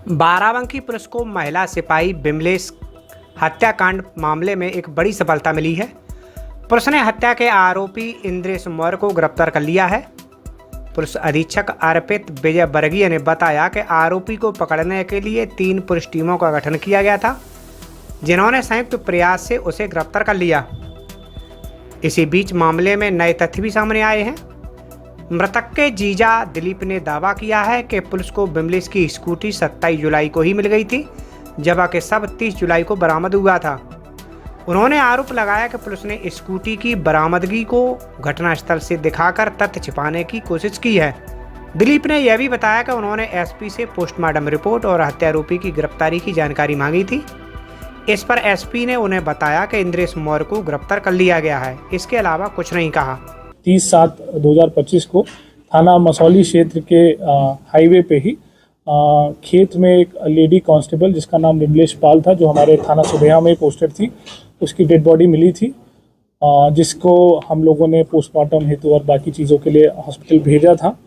Barabanki police को महिला सिपाही बिमलेश हत्याकांड मामले में एक बड़ी सफलता मिली है। पुलिस ने हत्या के आरोपी इंद्रेश मौर्य को गिरफ्तार कर लिया है। पुलिस अधीक्षक अर्पित विजय वर्गीय ने बताया कि आरोपी को पकड़ने के लिए 3 पुलिस टीमों का गठन किया गया था, जिन्होंने संयुक्त प्रयास से उसे गिरफ्तार कर लिया। इसी बीच मामले में नए तथ्य भी सामने आए हैं। मृतक के जीजा दिलीप ने दावा किया है कि पुलिस को बिमलेश की स्कूटी 27 जुलाई को ही मिल गई थी, जबकि सब 30 जुलाई को बरामद हुआ था। उन्होंने आरोप लगाया कि पुलिस ने स्कूटी की बरामदगी को घटनास्थल से दिखाकर तथ्य छिपाने की कोशिश की है। दिलीप ने यह भी बताया कि उन्होंने एसपी से पोस्टमार्टम रिपोर्ट और हत्यारोपी की गिरफ्तारी की जानकारी मांगी थी। इस पर एसपी ने उन्हें बताया कि इंद्रेश मौर्य को गिरफ्तार कर लिया गया है। इसके अलावा कुछ नहीं कहा। 30/7/2025 को थाना मसौली क्षेत्र के हाईवे पे ही खेत में एक लेडी कांस्टेबल जिसका नाम विमलेश पाल था, जो हमारे थाना सुबेहा में पोस्टेड थी, उसकी डेड बॉडी मिली थी, जिसको हम लोगों ने पोस्टमार्टम हेतु और बाकी चीज़ों के लिए हॉस्पिटल भेजा था।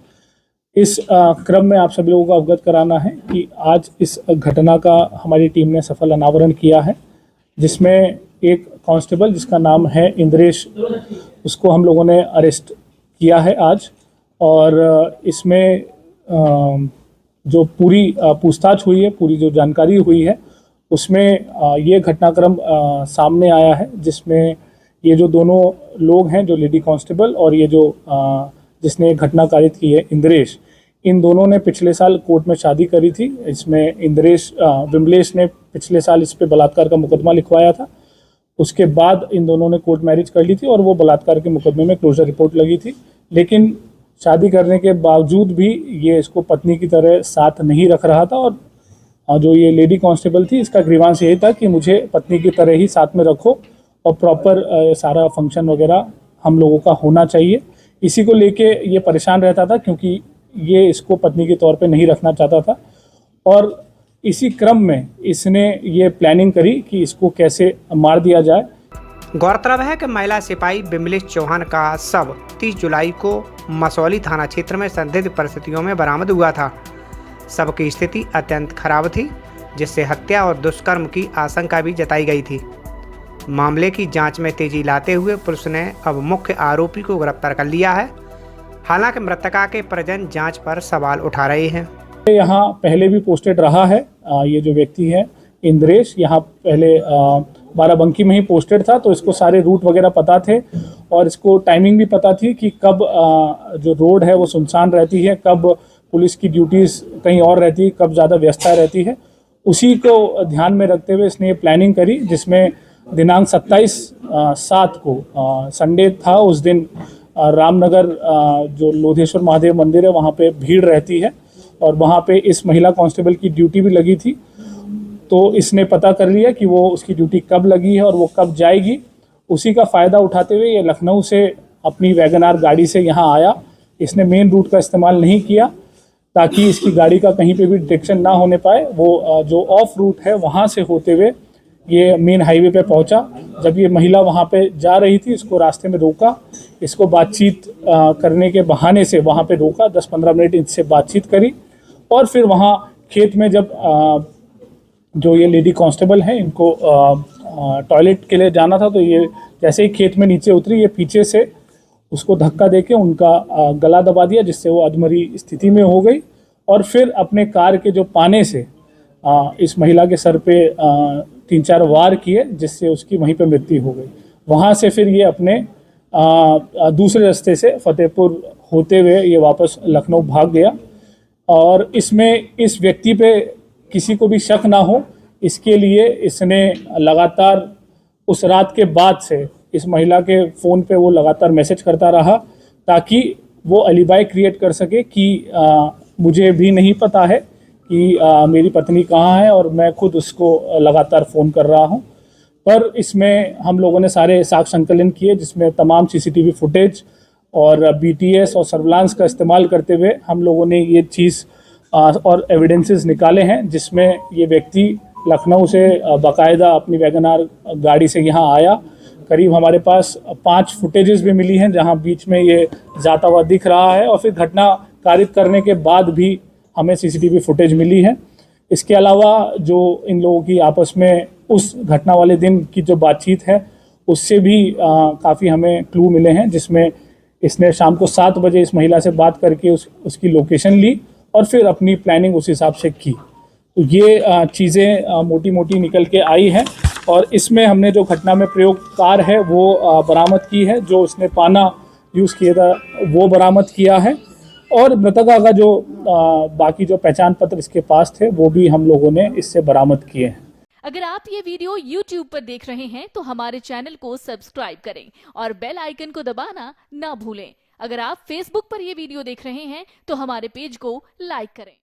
इस क्रम में आप सभी लोगों को अवगत कराना है कि आज इस घटना का हमारी टीम ने सफल अनावरण किया है, जिसमें एक कांस्टेबल जिसका नाम है इंद्रेश, उसको हम लोगों ने अरेस्ट किया है आज। और इसमें जो पूरी पूछताछ हुई है, पूरी जो जानकारी हुई है, उसमें ये घटनाक्रम सामने आया है, जिसमें ये जो दोनों लोग हैं, जो लेडी कांस्टेबल और ये जो जिसने घटना कारित की है इंद्रेश, इन दोनों ने पिछले साल कोर्ट में शादी करी थी। इसमें विमलेश ने पिछले साल इस पे बलात्कार का मुकदमा लिखवाया था। उसके बाद इन दोनों ने कोर्ट मैरिज कर ली थी और वो बलात्कार के मुकदमे में क्लोजर रिपोर्ट लगी थी। लेकिन शादी करने के बावजूद भी ये इसको पत्नी की तरह साथ नहीं रख रहा था। और जो ये लेडी कांस्टेबल थी, इसका ग्रीवांस यही था कि मुझे पत्नी की तरह ही साथ में रखो और प्रॉपर सारा फंक्शन वगैरह हम लोगों का होना चाहिए। इसी को लेके ये परेशान रहता था, क्योंकि ये इसको पत्नी के तौर पे नहीं रखना चाहता था। और इसी क्रम में इसने ये प्लानिंग करी कि इसको कैसे मार दिया जाए। गौरतलब है कि महिला सिपाही बिमलेश चौहान का शव 30 जुलाई को मसौली थाना क्षेत्र में संदिग्ध परिस्थितियों में बरामद हुआ था। शव की स्थिति अत्यंत खराब थी, जिससे हत्या और दुष्कर्म की आशंका भी जताई गई थी। मामले की जांच में तेजी लाते हुए पुलिस ने अब मुख्य आरोपी को गिरफ्तार कर लिया है। हालांकि मृतका के परिजन जांच पर सवाल उठा रहे हैं। यहाँ पहले भी पोस्टेड रहा है ये जो व्यक्ति है इंद्रेश, यहाँ पहले बाराबंकी में ही पोस्टेड था, तो इसको सारे रूट वगैरह पता थे और इसको टाइमिंग भी पता थी कि कब जो रोड है वो सुनसान रहती है, कब पुलिस की ड्यूटीज़ कहीं और रहती है, कब ज़्यादा व्यस्तता रहती है। उसी को ध्यान में रखते हुए इसने ये प्लानिंग करी, जिसमें दिनांक 27/7 को संडे था। उस दिन रामनगर जो लोधेश्वर महादेव मंदिर है, वहाँ पे भीड़ रहती है और वहाँ पे इस महिला कांस्टेबल की ड्यूटी भी लगी थी। तो इसने पता कर लिया कि वो उसकी ड्यूटी कब लगी है और वो कब जाएगी। उसी का फ़ायदा उठाते हुए ये लखनऊ से अपनी वैगनार गाड़ी से यहाँ आया। इसने मेन रूट का इस्तेमाल नहीं किया, ताकि इसकी गाड़ी का कहीं पे भी डिटेक्शन ना होने पाए। वो जो ऑफ रूट है वहाँ से होते हुए ये मेन हाईवे पे पहुँचा। जब ये महिला वहाँ पे जा रही थी, इसको रास्ते में रोका, इसको बातचीत करने के बहाने से वहाँ पे रोका, 10-15 मिनट इससे बातचीत करी और फिर वहाँ खेत में जब जो ये लेडी कांस्टेबल है, इनको टॉयलेट के लिए जाना था, तो ये जैसे ही खेत में नीचे उतरी, ये पीछे से उसको धक्का देके उनका गला दबा दिया, जिससे वो अधमरी स्थिति में हो गई। और फिर अपने कार के जो पाने से इस महिला के सर पे 3-4 वार किए, जिससे उसकी वहीं पे मृत्यु हो गई। वहाँ से फिर ये अपने दूसरे रास्ते से फतेहपुर होते हुए ये वापस लखनऊ भाग गया। और इसमें इस व्यक्ति पे किसी को भी शक ना हो, इसके लिए इसने लगातार उस रात के बाद से इस महिला के फ़ोन पे वो लगातार मैसेज करता रहा, ताकि वो अलीबाई क्रिएट कर सके कि मुझे भी नहीं पता है कि मेरी पत्नी कहाँ है और मैं खुद उसको लगातार फ़ोन कर रहा हूँ। पर इसमें हम लोगों ने सारे साक्ष्य संकलन किए, जिसमें तमाम सीसीटीवी फुटेज और बीटीएस और सर्विलांस का इस्तेमाल करते हुए हम लोगों ने ये चीज़ और एविडेंसेस निकाले हैं, जिसमें ये व्यक्ति लखनऊ से बाकायदा अपनी वैगनार गाड़ी से यहाँ आया। करीब हमारे पास 5 फुटेजेस भी मिली हैं, जहाँ बीच में ये जाता हुआ दिख रहा है, और फिर घटना कारित करने के बाद भी हमें सीसीटीवी फुटेज मिली है। इसके अलावा जो इन लोगों की आपस में उस घटना वाले दिन की जो बातचीत है उससे भी काफ़ी हमें क्लू मिले हैं, जिसमें इसने शाम को 7 बजे इस महिला से बात करके उसकी लोकेशन ली और फिर अपनी प्लानिंग उस हिसाब से की। तो ये चीज़ें मोटी मोटी निकल के आई है और इसमें हमने जो घटना में प्रयोगकार है वो बरामद की है, जो उसने पाना यूज़ किया था वो बरामद किया है और मृतका का जो बाकी जो पहचान पत्र इसके पास थे वो भी हम लोगों ने इससे बरामद किए हैं। अगर आप ये वीडियो YouTube पर देख रहे हैं तो हमारे चैनल को सब्सक्राइब करें और बेल आइकन को दबाना ना भूलें। अगर आप Facebook पर ये वीडियो देख रहे हैं तो हमारे पेज को लाइक करें।